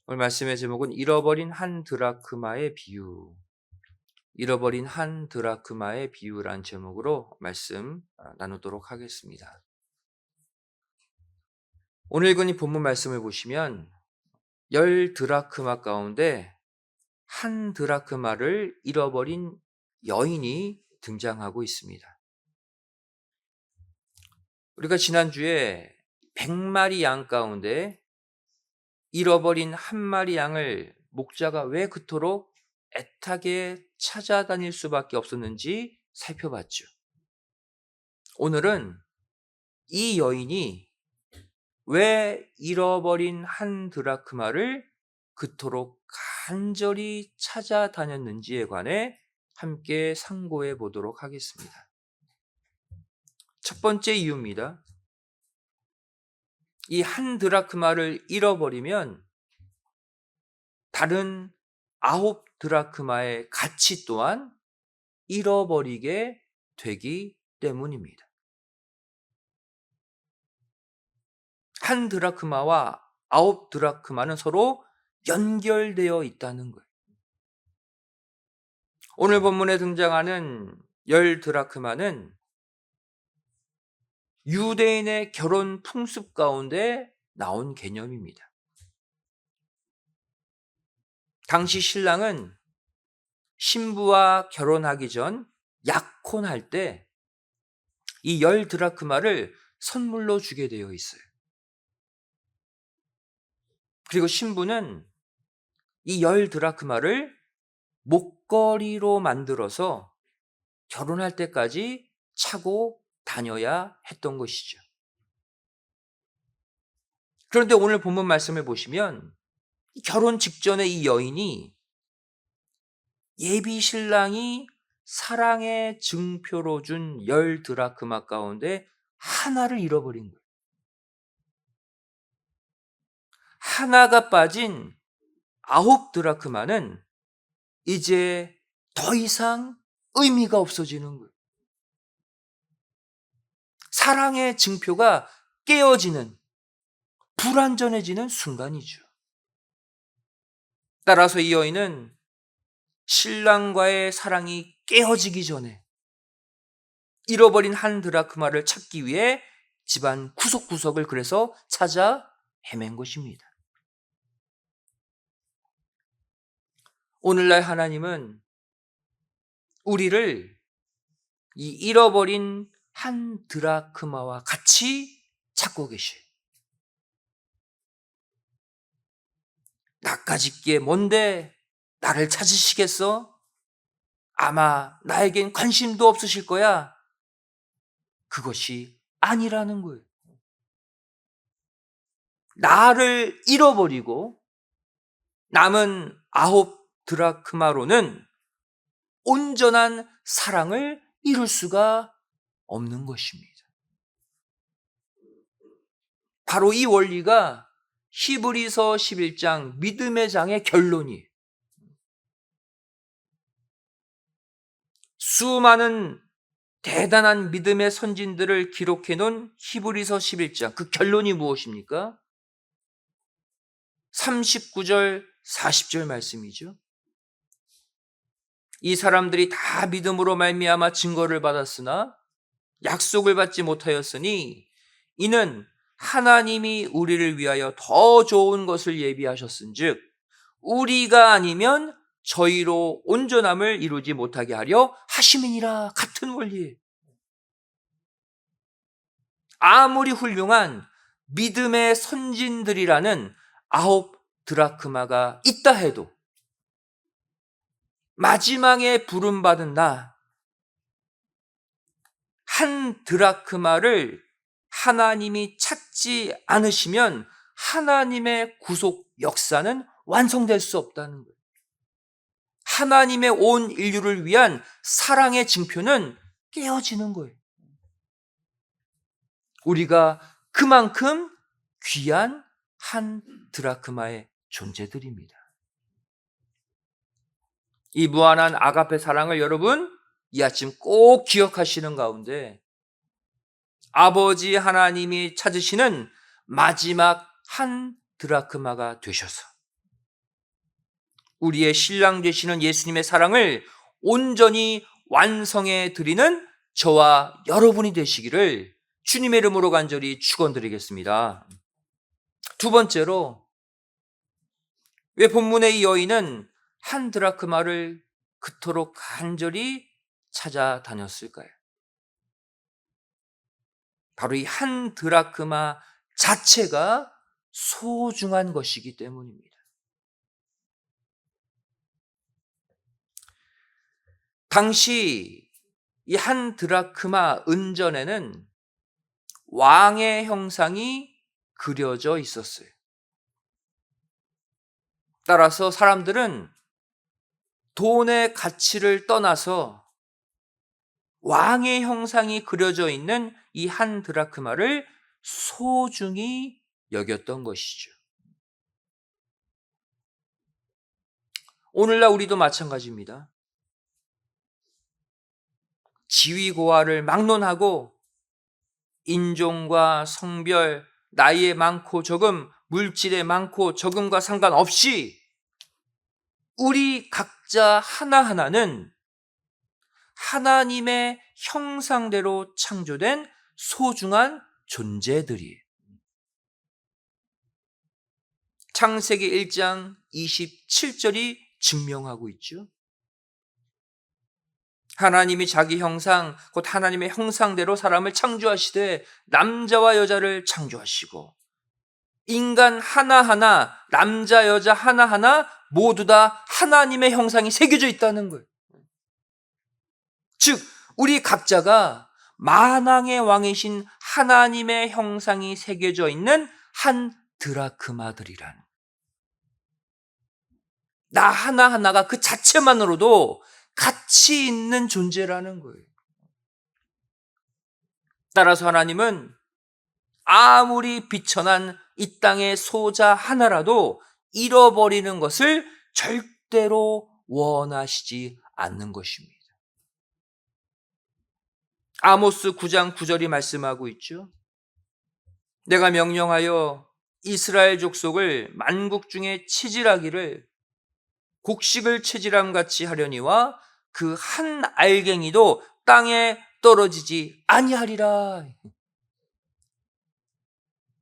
오늘 말씀의 제목은 잃어버린 한 드라크마의 비유. 잃어버린 한 드라크마의 비유란 제목으로 말씀 나누도록 하겠습니다. 오늘 읽은 이 본문 말씀을 보시면 10드라크마 가운데 한 드라크마를 잃어버린 여인이 등장하고 있습니다. 우리가 지난주에 100마리 양 가운데 잃어버린 한 마리 양을 목자가 왜 그토록 애타게 찾아다닐 수밖에 없었는지 살펴봤죠. 오늘은 이 여인이 왜 잃어버린 한 드라크마를 그토록 간절히 찾아다녔는지에 관해 함께 상고해 보도록 하겠습니다. 첫 번째 이유입니다. 이 한 드라크마를 잃어버리면 다른 9드라크마의 가치 또한 잃어버리게 되기 때문입니다. 한 드라크마와 9드라크마는 서로 연결되어 있다는 거예요. 오늘 본문에 등장하는 10드라크마는 유대인의 결혼 풍습 가운데 나온 개념입니다. 당시 신랑은 신부와 결혼하기 전 약혼할 때 이 10드라크마를 선물로 주게 되어 있어요. 그리고 신부는 이 10드라크마를 목걸이로 만들어서 결혼할 때까지 차고 다녀야 했던 것이죠. 그런데 오늘 본문 말씀을 보시면 결혼 직전에 이 여인이 예비 신랑이 사랑의 증표로 준 10드라크마 가운데 하나를 잃어버린 거예요. 하나가 빠진 9드라크마는 이제 더 이상 의미가 없어지는 거예요. 사랑의 증표가 깨어지는, 불완전해지는 순간이죠. 따라서 이 여인은 신랑과의 사랑이 깨어지기 전에 잃어버린 한 드라크마를 찾기 위해 집안 구석구석을 그래서 찾아 헤맨 것입니다. 오늘날 하나님은 우리를 이 잃어버린 한 드라크마와 같이 찾고 계셔요. 나까짓 게 뭔데 나를 찾으시겠어? 아마 나에겐 관심도 없으실 거야. 그것이 아니라는 거예요. 나를 잃어버리고 남은 9드라크마로는 온전한 사랑을 이룰 수가 없는 것입니다. 바로 이 원리가 히브리서 11장 믿음의 장의 결론이에요. 수많은 대단한 믿음의 선진들을 기록해 놓은 히브리서 11장, 그 결론이 무엇입니까? 39절, 40절 말씀이죠. 이 사람들이 다 믿음으로 말미암아 증거를 받았으나 약속을 받지 못하였으니 이는 하나님이 우리를 위하여 더 좋은 것을 예비하셨은즉 우리가 아니면 저희로 온전함을 이루지 못하게 하려 하심이니라. 같은 원리예요. 아무리 훌륭한 믿음의 선진들이라는 9드라크마가 있다 해도 마지막에 부름받은 나, 한 드라크마를 하나님이 찾지 않으시면 하나님의 구속 역사는 완성될 수 없다는 거예요. 하나님의 온 인류를 위한 사랑의 징표는 깨어지는 거예요. 우리가 그만큼 귀한 한 드라크마의 존재들입니다. 이 무한한 아가페 사랑을 여러분 이 아침 꼭 기억하시는 가운데 아버지 하나님이 찾으시는 마지막 한 드라크마가 되셔서 우리의 신랑 되시는 예수님의 사랑을 온전히 완성해 드리는 저와 여러분이 되시기를 주님의 이름으로 간절히 축원드리겠습니다. 두 번째로, 왜 본문의 이 여인은 한 드라크마를 그토록 간절히 찾아다녔을까요? 바로 이 한 드라크마 자체가 소중한 것이기 때문입니다. 당시 이 한 드라크마 은전에는 왕의 형상이 그려져 있었어요. 따라서 사람들은 돈의 가치를 떠나서 왕의 형상이 그려져 있는 이 한 드라크마를 소중히 여겼던 것이죠. 오늘날 우리도 마찬가지입니다. 지위고하를 막론하고 인종과 성별, 나이에 많고 적음, 물질에 많고 적음과 상관없이 우리 각자 하나하나는 하나님의 형상대로 창조된 소중한 존재들이에요. 창세기 1장 27절이 증명하고 있죠. 하나님이 자기 형상, 곧 하나님의 형상대로 사람을 창조하시되 남자와 여자를 창조하시고 인간 하나하나, 남자 여자 하나하나 모두 다 하나님의 형상이 새겨져 있다는 거예요. 즉 우리 각자가 만왕의 왕이신 하나님의 형상이 새겨져 있는 한 드라크마들이란, 나 하나하나가 그 자체만으로도 가치 있는 존재라는 거예요. 따라서 하나님은 아무리 비천한 이 땅의 소자 하나라도 잃어버리는 것을 절대로 원하시지 않는 것입니다. 아모스 9장 9절이 말씀하고 있죠. 내가 명령하여 이스라엘 족속을 만국 중에 체질하기를 곡식을 체질함 같이 하려니와 그 한 알갱이도 땅에 떨어지지 아니하리라.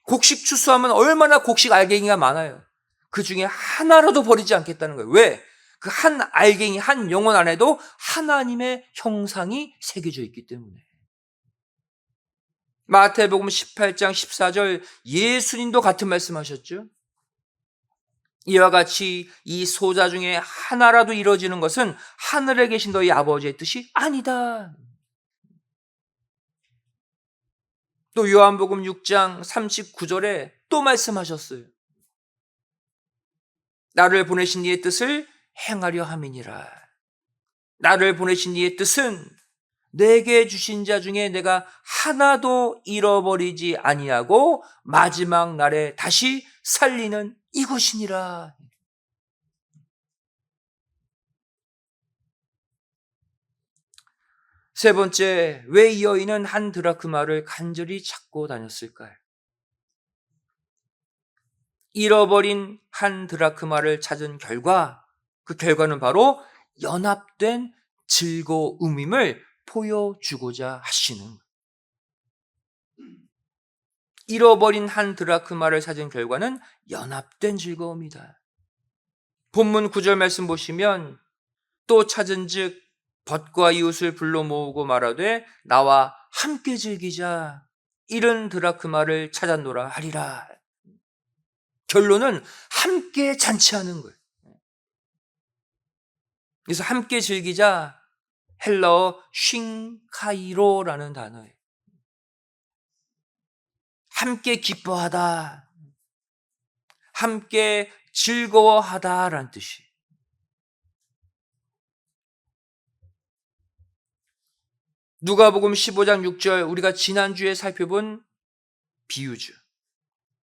곡식 추수하면 얼마나 곡식 알갱이가 많아요. 그 중에 하나라도 버리지 않겠다는 거예요. 왜? 그 한 알갱이, 한 영혼 안에도 하나님의 형상이 새겨져 있기 때문에. 마태복음 18장 14절 예수님도 같은 말씀하셨죠. 이와 같이 이 소자 중에 하나라도 이루어지는 것은 하늘에 계신 너희 아버지의 뜻이 아니다. 또 요한복음 6장 39절에 또 말씀하셨어요. 나를 보내신 이의 뜻을 행하려 함이니라. 나를 보내신 이의 뜻은 내게 주신 자 중에 내가 하나도 잃어버리지 아니하고 마지막 날에 다시 살리는 이것이니라. 세 번째, 왜 이 여인은 한 드라크마를 간절히 찾고 다녔을까요? 잃어버린 한 드라크마를 찾은 결과, 그 결과는 바로 연합된 즐거움임을 보여주고자 하시는 거예요. 잃어버린 한 드라크마를 찾은 결과는 연합된 즐거움이다. 본문 9절 말씀 보시면 또 찾은즉 벗과 이웃을 불러 모으고 말하되 나와 함께 즐기자 이른 드라크마를 찾았노라 하리라. 결론은 함께 잔치하는 거예요. 그래서 함께 즐기자, 헬라어 쉰카이로라는 단어예요. 함께 기뻐하다, 함께 즐거워하다라는 뜻이에요. 누가복음 15장 6절, 우리가 지난주에 살펴본 비유죠.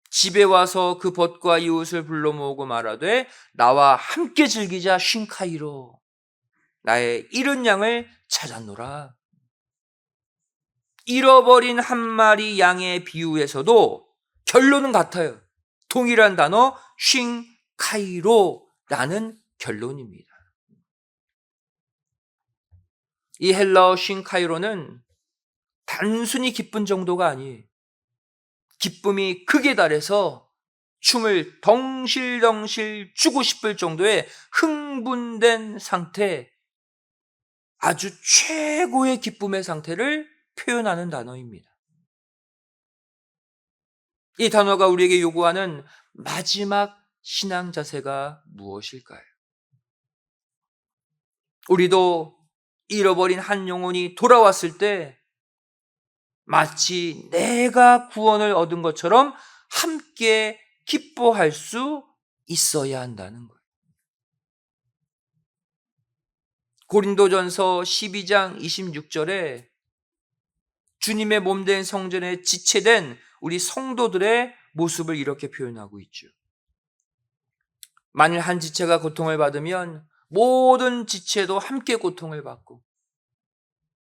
집에 와서 그 벗과 이웃을 불러 모으고 말하되 나와 함께 즐기자 쉰카이로, 나의 잃은 양을 찾았노라. 잃어버린 한 마리 양의 비유에서도 결론은 같아요. 동일한 단어 쉰카이로라는 결론입니다. 이 헬라어 쉰카이로는 단순히 기쁜 정도가 아니에요. 기쁨이 극에 달해서 춤을 덩실덩실 추고 싶을 정도의 흥분된 상태, 아주 최고의 기쁨의 상태를 표현하는 단어입니다. 이 단어가 우리에게 요구하는 마지막 신앙 자세가 무엇일까요? 우리도 잃어버린 한 영혼이 돌아왔을 때 마치 내가 구원을 얻은 것처럼 함께 기뻐할 수 있어야 한다는 거예요. 고린도전서 12장 26절에 주님의 몸된 성전에 지체된 우리 성도들의 모습을 이렇게 표현하고 있죠. 만일 한 지체가 고통을 받으면 모든 지체도 함께 고통을 받고,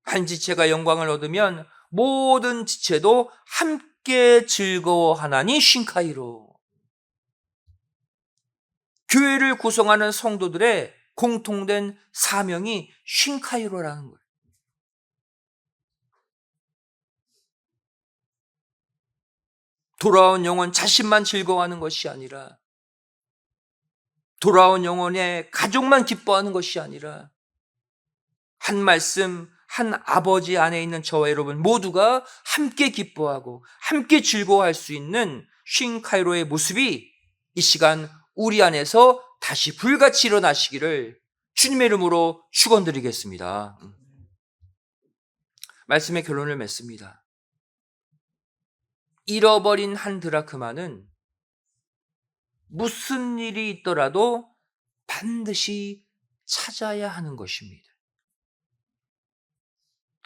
한 지체가 영광을 얻으면 모든 지체도 함께 즐거워하나니 쉰카이로. 교회를 구성하는 성도들의 공통된 사명이 쉰카이로라는 거예요. 돌아온 영혼 자신만 즐거워하는 것이 아니라, 돌아온 영혼의 가족만 기뻐하는 것이 아니라, 한 말씀, 한 아버지 안에 있는 저와 여러분 모두가 함께 기뻐하고 함께 즐거워할 수 있는 쉰카이로의 모습이 이 시간 우리 안에서 다시 불같이 일어나시기를 주님의 이름으로 축원드리겠습니다. 말씀의 결론을 맺습니다. 잃어버린 한 드라크마는 무슨 일이 있더라도 반드시 찾아야 하는 것입니다.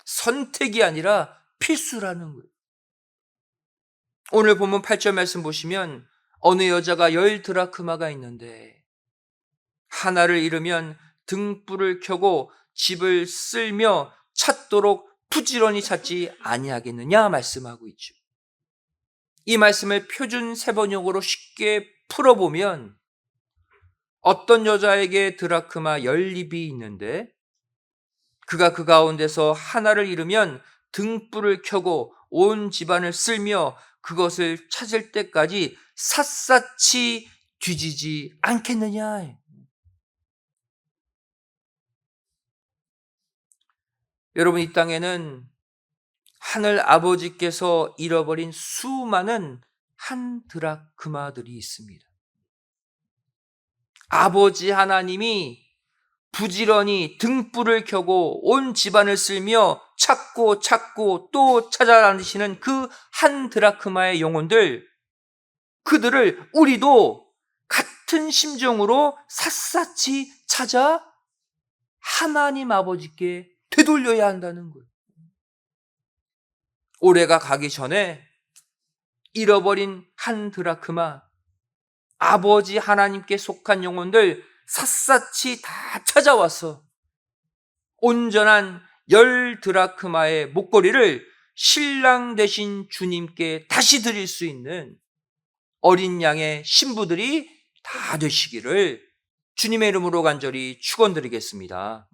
선택이 아니라 필수라는 거예요. 오늘 본문 8절 말씀 보시면 어느 여자가 10드라크마가 있는데 하나를 잃으면 등불을 켜고 집을 쓸며 찾도록 부지런히 찾지 아니하겠느냐 말씀하고 있죠. 이 말씀을 표준 세번역으로 쉽게 풀어보면 어떤 여자에게 드라크마 10립이 있는데 그가 그 가운데서 하나를 잃으면 등불을 켜고 온 집안을 쓸며 그것을 찾을 때까지 샅샅이 뒤지지 않겠느냐. 여러분, 이 땅에는 하늘 아버지께서 잃어버린 수많은 한 드라크마들이 있습니다. 아버지 하나님이 부지런히 등불을 켜고 온 집안을 쓸며 찾고 또 찾아다니시는 그 한 드라크마의 영혼들, 그들을 우리도 같은 심정으로 샅샅이 찾아 하나님 아버지께 되돌려야 한다는 거예요. 올해가 가기 전에 잃어버린 한 드라크마, 아버지 하나님께 속한 영혼들 샅샅이 다 찾아와서 온전한 10드라크마의 목걸이를 신랑 되신 주님께 다시 드릴 수 있는 어린 양의 신부들이 다 되시기를 주님의 이름으로 간절히 축원드리겠습니다.